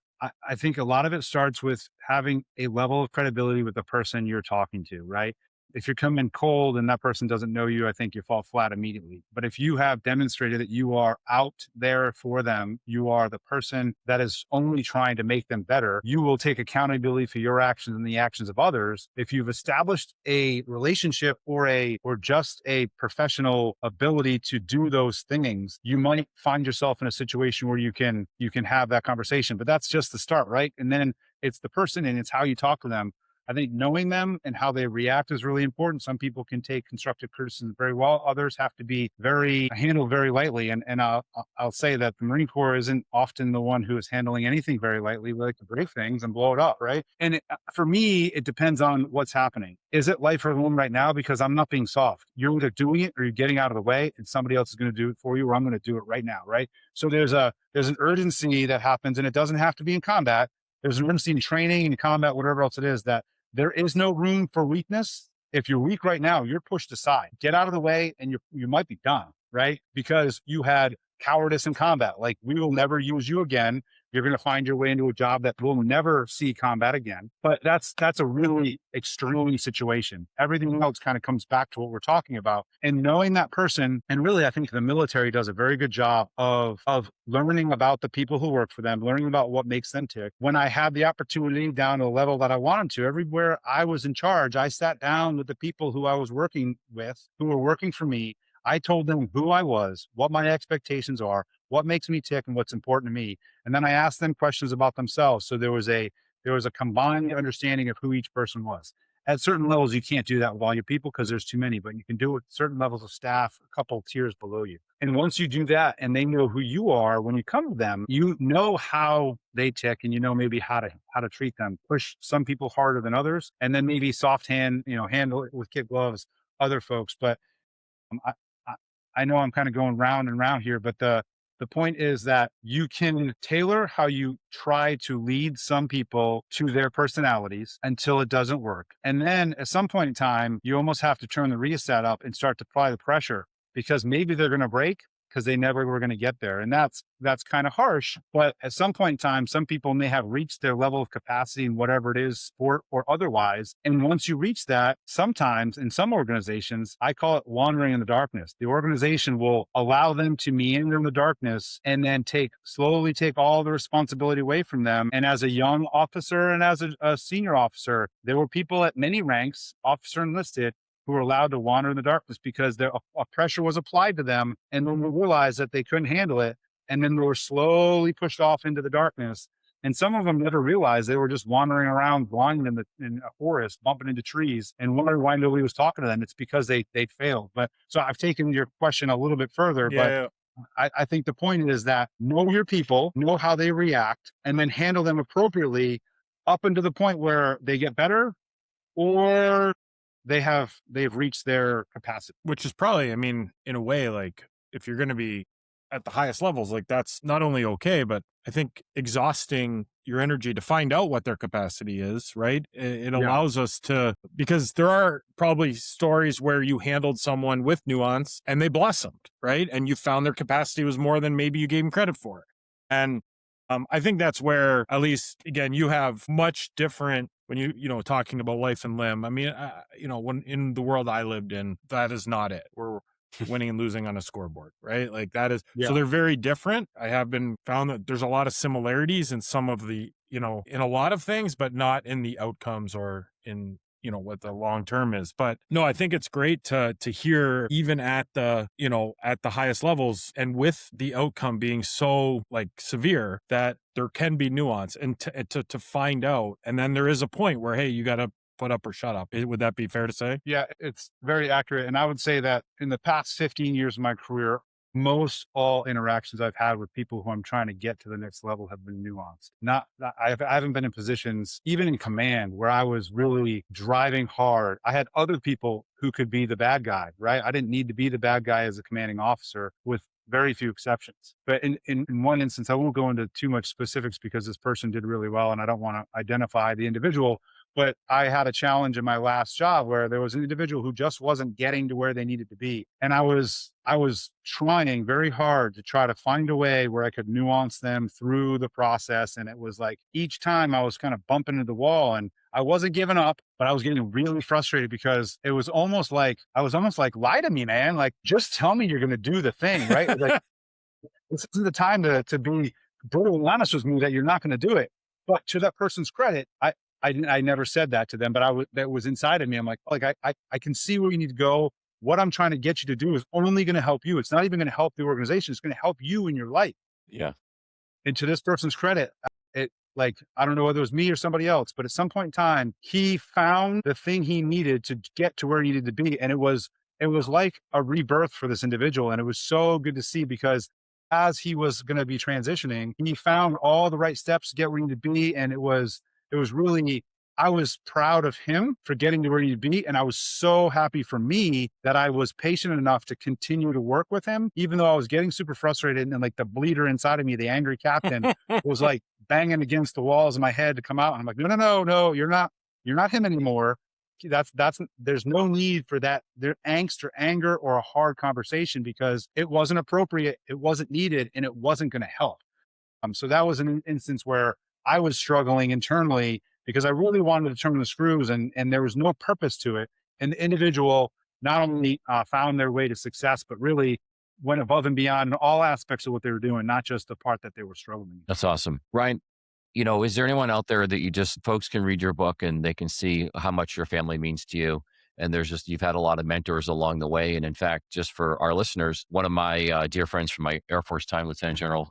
I think a lot of it starts with having a level of credibility with the person you're talking to, right? If you're coming cold and that person doesn't know you, I think you fall flat immediately. But if you have demonstrated that you are out there for them, you are the person that is only trying to make them better, you will take accountability for your actions and the actions of others. If you've established a relationship or just a professional ability to do those things, you might find yourself in a situation where you can have that conversation. But that's just the start, right? And then it's the person and it's how you talk to them. I think knowing them and how they react is really important. Some people can take constructive criticism very well. Others have to be handled very lightly. And I'll say that the Marine Corps isn't often the one who is handling anything very lightly. We like to break things and blow it up, right? And for me, it depends on what's happening. Is it life or limb right now? Because I'm not being soft. You're either doing it or you're getting out of the way, and somebody else is going to do it for you, or I'm going to do it right now, right? So there's an urgency that happens, and it doesn't have to be in combat. There's an urgency in training and combat, whatever else it is, that there is no room for weakness. If you're weak right now, you're pushed aside. Get out of the way, and you might be done, right? Because you had cowardice in combat. Like, we will never use you again. You're going to find your way into a job that will never see combat again. But that's a really extreme situation. Everything else kind of comes back to what we're talking about. And knowing that person, and really, I think the military does a very good job of learning about the people who work for them, learning about what makes them tick. When I had the opportunity down to the level that I wanted to, everywhere I was in charge, I sat down with the people who I was working with, who were working for me. I told them who I was, what my expectations are, what makes me tick, and what's important to me. And then I asked them questions about themselves. So there was a combined understanding of who each person was. At certain levels, you can't do that with all your people because there's too many, but you can do it with certain levels of staff, a couple tiers below you. And once you do that and they know who you are, when you come to them, you know how they tick, and you know maybe how to treat them. Push some people harder than others, and then maybe handle it with kid gloves other folks. But I, I I know I'm kind of going round and round here, but the point is that you can tailor how you try to lead some people to their personalities until it doesn't work. And then at some point in time, you almost have to turn the rheostat up and start to apply the pressure, because maybe they're going to break because they never were going to get there. And that's kind of harsh. But at some point in time, some people may have reached their level of capacity in whatever it is, sport or otherwise. And once you reach that, sometimes in some organizations, I call it wandering in the darkness. The organization will allow them to meander in the darkness and then slowly take all the responsibility away from them. And as a young officer and as a senior officer, there were people at many ranks, officer enlisted, who were allowed to wander in the darkness because a pressure was applied to them, and then we realized that they couldn't handle it, and then they were slowly pushed off into the darkness. And some of them never realized they were just wandering around blind in a forest, bumping into trees, and wondering why nobody was talking to them. It's because they failed. But so I've taken your question a little bit further, Yeah. but I think the point is that know your people, know how they react, and then handle them appropriately up until the point where they get better, or they've reached their capacity. Which is probably, I mean, in a way, like, if you're going to be at the highest levels, like, that's not only okay, but I think exhausting your energy to find out what their capacity is, right? It allows us to, because there are probably stories where you handled someone with nuance and they blossomed, right? And you found their capacity was more than maybe you gave them credit for. And I think that's where, at least, again, you have much different, when talking about life and limb. I mean, when in the world I lived in, that is not it. We're winning and losing on a scoreboard, right? Like, that is, so they're very different. I have been found that there's a lot of similarities in some of the, in a lot of things, but not in the outcomes or in, what the long term is. But no, I think it's great to hear, even at the, at the highest levels, and with the outcome being so like severe, that there can be nuance and to find out. And then there is a point where, hey, you got to put up or shut up. Would that be fair to say? Yeah, it's very accurate. And I would say that in the past 15 years of my career, most all interactions I've had with people who I'm trying to get to the next level have been nuanced. I haven't been in positions, even in command, where I was really driving hard. I had other people who could be the bad guy, right? I didn't need to be the bad guy as a commanding officer, with very few exceptions. But in one instance, I won't go into too much specifics because this person did really well and I don't want to identify the individual. But I had a challenge in my last job where there was an individual who just wasn't getting to where they needed to be. And I was trying very hard to try to find a way where I could nuance them through the process. And it was like each time I was kind of bumping into the wall, and I wasn't giving up, but I was getting really frustrated because it was almost like, lie to me, man. Like, just tell me you're going to do the thing, right? Like, this isn't the time to be brutally honest with me that you're not going to do it. But to that person's credit, I never said that to them, but that was inside of me. I'm like, I can see where you need to go. What I'm trying to get you to do is only going to help you. It's not even going to help the organization. It's going to help you in your life. Yeah. And to this person's credit, Like, I don't know whether it was me or somebody else, but at some point in time, he found the thing he needed to get to where he needed to be. And it was like a rebirth for this individual. And it was so good to see, because as he was going to be transitioning, he found all the right steps to get where he needed to be. And it was really, I was proud of him for getting to where he needed to be. And I was so happy for me that I was patient enough to continue to work with him, even though I was getting super frustrated. And like the bleeder inside of me, the angry captain, was like banging against the walls of my head to come out. And I'm like, no, no, no, no, you're not him anymore. There's no need for that, their angst or anger or a hard conversation, because it wasn't appropriate, it wasn't needed, and it wasn't going to help. So that was an instance where I was struggling internally because I really wanted to turn the screws, and there was no purpose to it. And the individual not only found their way to success, but really went above and beyond in all aspects of what they were doing, not just the part that they were struggling. That's awesome. Ryan, is there anyone out there that folks can read your book and they can see how much your family means to you? And you've had a lot of mentors along the way. And in fact, just for our listeners, one of my dear friends from my Air Force time, Lieutenant General,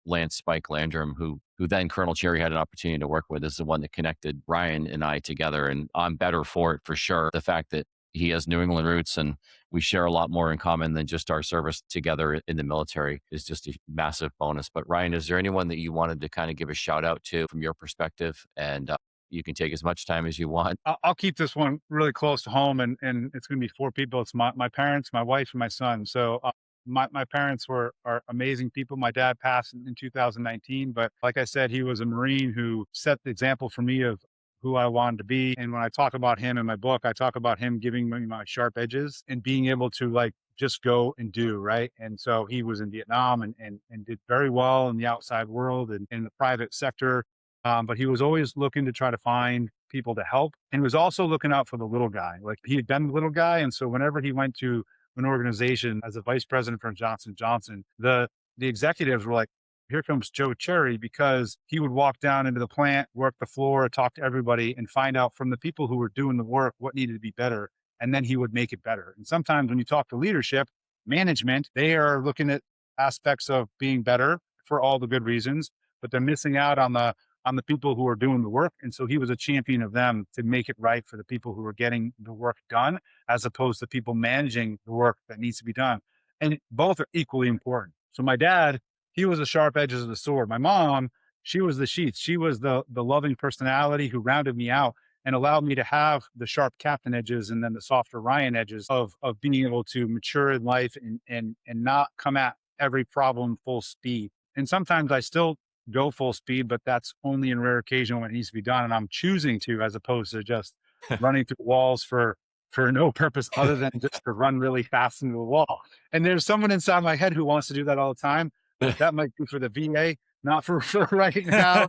Lance Spike Landrum, who then Colonel Cherry had an opportunity to work with, is the one that connected Ryan and I together. And I'm better for it, for sure. The fact that he has New England roots and we share a lot more in common than just our service together in the military is just a massive bonus. But Ryan, is there anyone that you wanted to kind of give a shout out to from your perspective? And you can take as much time as you want. I'll keep this one really close to home, and it's going to be 4 people. It's my parents, my wife, and my son. So my parents are amazing people. My dad passed in 2019, but like I said, he was a Marine who set the example for me of who I wanted to be. And when I talk about him in my book, I talk about him giving me my sharp edges and being able to like just go and do, right. And so he was in Vietnam and did very well in the outside world and in the private sector. But he was always looking to try to find people to help, and was also looking out for the little guy. Like, he had been the little guy. And so whenever he went to an organization as a vice president for Johnson Johnson, the executives were like, here comes Joe Cherry, because he would walk down into the plant, work the floor, talk to everybody, and find out from the people who were doing the work what needed to be better. And then he would make it better. And sometimes when you talk to leadership, management, they are looking at aspects of being better for all the good reasons, but they're missing out on the people who are doing the work. And so he was a champion of them to make it right for the people who are getting the work done, as opposed to people managing the work that needs to be done. And both are equally important. So my dad, he was the sharp edges of the sword. My mom, she was the sheath. She was the loving personality who rounded me out and allowed me to have the sharp captain edges and then the softer Ryan edges of being able to mature in life and not come at every problem full speed. And sometimes I still go full speed, but that's only in rare occasion when it needs to be done. And I'm choosing to, as opposed to just running through walls for no purpose other than just to run really fast into the wall. And there's someone inside my head who wants to do that all the time. But that might be for the VA, not for right now.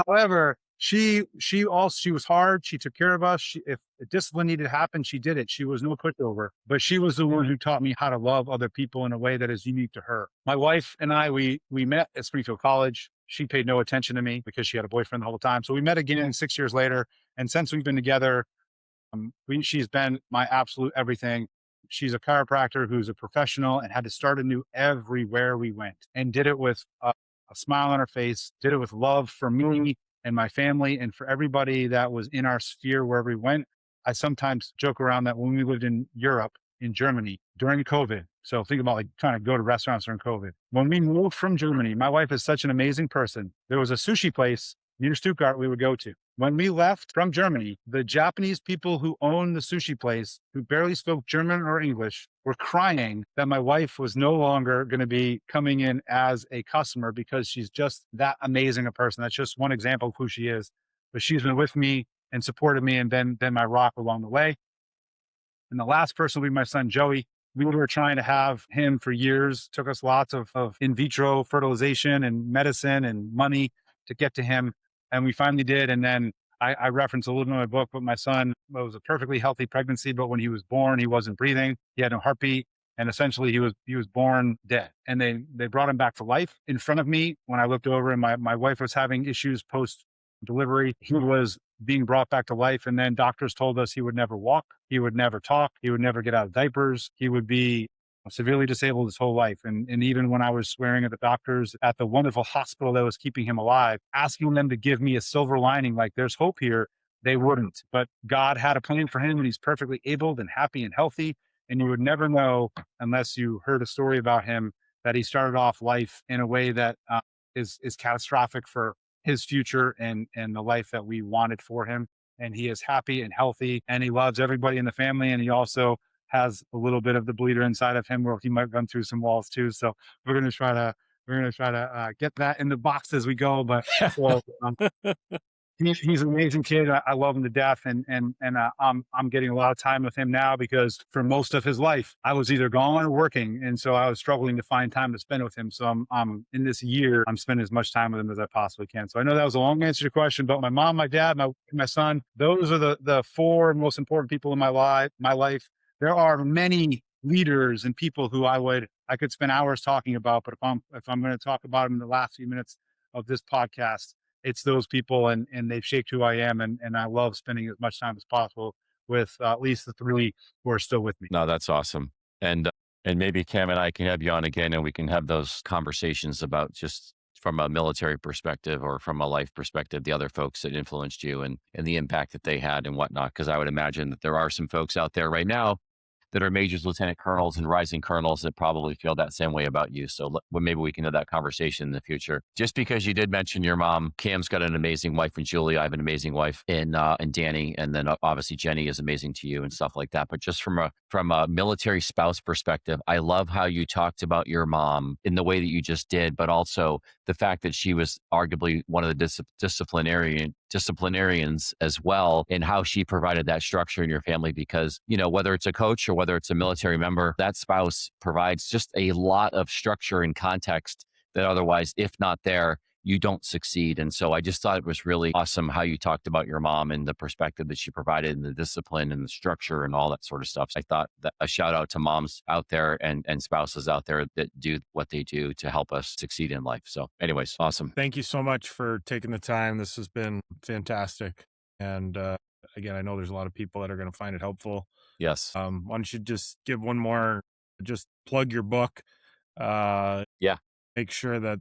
However, she was hard. She took care of us. If discipline needed to happen, she did it. She was no pushover, but she was the one who taught me how to love other people in a way that is unique to her. My wife and I, we met at Springfield College. She paid no attention to me because she had a boyfriend the whole time. So we met again 6 years later. And since we've been together, she's been my absolute everything. She's a chiropractor who's a professional and had to start anew everywhere we went, and did it with a smile on her face, did it with love for me and my family and for everybody that was in our sphere wherever we went. I sometimes joke around that when we lived in Europe, in Germany during COVID. So think about like trying to go to restaurants during COVID. When we moved from Germany, my wife is such an amazing person. There was a sushi place near Stuttgart we would go to. When we left from Germany, the Japanese people who owned the sushi place, who barely spoke German or English, were crying that my wife was no longer going to be coming in as a customer because she's just that amazing a person. That's just one example of who she is. But she's been with me and supported me and been my rock along the way. And the last person will be my son, Joey. We were trying to have him for years. Took us lots of in vitro fertilization and medicine and money to get to him. And we finally did. And then I reference a little bit in my book, but my son was a perfectly healthy pregnancy. But when he was born, he wasn't breathing. He had no heartbeat. And essentially he was born dead. And they brought him back to life in front of me. When I looked over and my wife was having issues post delivery, he was being brought back to life. And then doctors told us he would never walk. He would never talk. He would never get out of diapers. He would be severely disabled his whole life. And even when I was swearing at the doctors at the wonderful hospital that was keeping him alive, asking them to give me a silver lining, like there's hope here, they wouldn't. But God had a plan for him, and he's perfectly able and happy and healthy. And you would never know unless you heard a story about him that he started off life in a way that is catastrophic for his future and the life that we wanted for him. And he is happy and healthy, and he loves everybody in the family. And he also has a little bit of the bleeder inside of him where he might run through some walls too. So we're going to try to get that in the box as we go. But well, he's an amazing kid. I love him to death, and I'm getting a lot of time with him now because for most of his life I was either gone or working, and so I was struggling to find time to spend with him. So I'm in this year I'm spending as much time with him as I possibly can. So I know that was a long answer to your question, but my mom, my dad, my son, those are the four most important people in my life. There are many leaders and people who I could spend hours talking about, but if I'm going to talk about them in the last few minutes of this podcast, it's those people, and they've shaped who I am. And I love spending as much time as possible with at least the three who are still with me. No, that's awesome. And maybe Cam and I can have you on again, and we can have those conversations about just from a military perspective or from a life perspective, the other folks that influenced you and the impact that they had and whatnot. Because I would imagine that there are some folks out there right now that are majors, lieutenant colonels, and rising colonels that probably feel that same way about you. So well, maybe we can have that conversation in the future. Just because you did mention your mom, Cam's got an amazing wife, and Julie, I have an amazing wife in Danny, and then obviously Jenny is amazing to you and stuff like that. But just from a military spouse perspective, I love how you talked about your mom in the way that you just did, but also the fact that she was arguably one of the disciplinarians as well, in how she provided that structure in your family. Because, whether it's a coach or whether it's a military member, that spouse provides just a lot of structure and context that otherwise, if not there, you don't succeed. And so I just thought it was really awesome how you talked about your mom and the perspective that she provided and the discipline and the structure and all that sort of stuff. So I thought that a shout out to moms out there and spouses out there that do what they do to help us succeed in life. So anyways, awesome. Thank you so much for taking the time. This has been fantastic. And again, I know there's a lot of people that are going to find it helpful. Yes. Why don't you just give one more, just plug your book. Yeah. Make sure that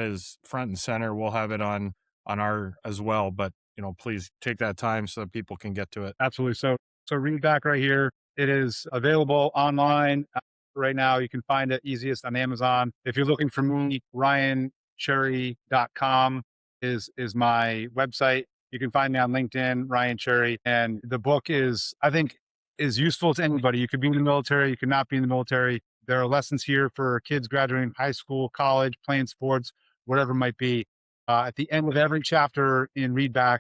is front and center. We'll have it on our as well, but please take that time so that people can get to it. Absolutely. So Readback right here. It is available online right now. You can find it easiest on Amazon. If you're looking for me, RyanCherry.com is my website. You can find me on LinkedIn, Ryan Cherry. And the book is useful to anybody. You could be in the military, you could not be in the military. There are lessons here for kids graduating high school, college, playing sports, whatever it might be. At the end of every chapter in Readback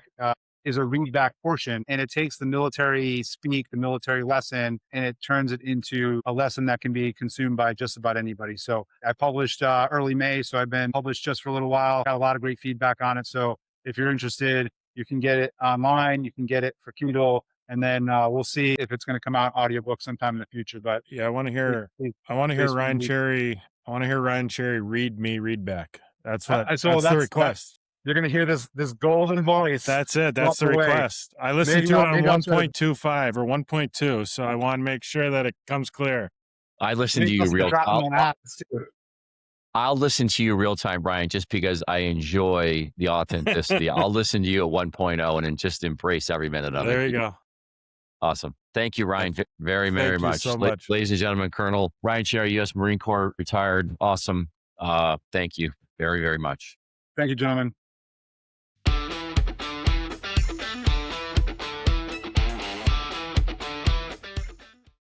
is a Readback portion, and it takes the military speak, the military lesson, and it turns it into a lesson that can be consumed by just about anybody. So I published early May, so I've been published just for a little while. Got a lot of great feedback on it. So if you're interested, you can get it online, you can get it for Kindle. And then we'll see if it's going to come out audiobook sometime in the future. But yeah, I want to hear Ryan Cherry. I want to hear Ryan Cherry read me Readback. That's the request. You're going to hear this golden voice. That's it. That's the request. I listened to it on 1.25 or 1.2, so I want to make sure that it comes clear. I listen to you I'll listen to you real time, Brian, just because I enjoy the authenticity. I'll listen to you at 1.0 and just embrace every minute of it. There you go. Awesome. Thank you, Ryan, very, very much. So much. Ladies and gentlemen, Colonel Ryan Cherry, U.S. Marine Corps, retired. Awesome. Thank you very, very much. Thank you, gentlemen.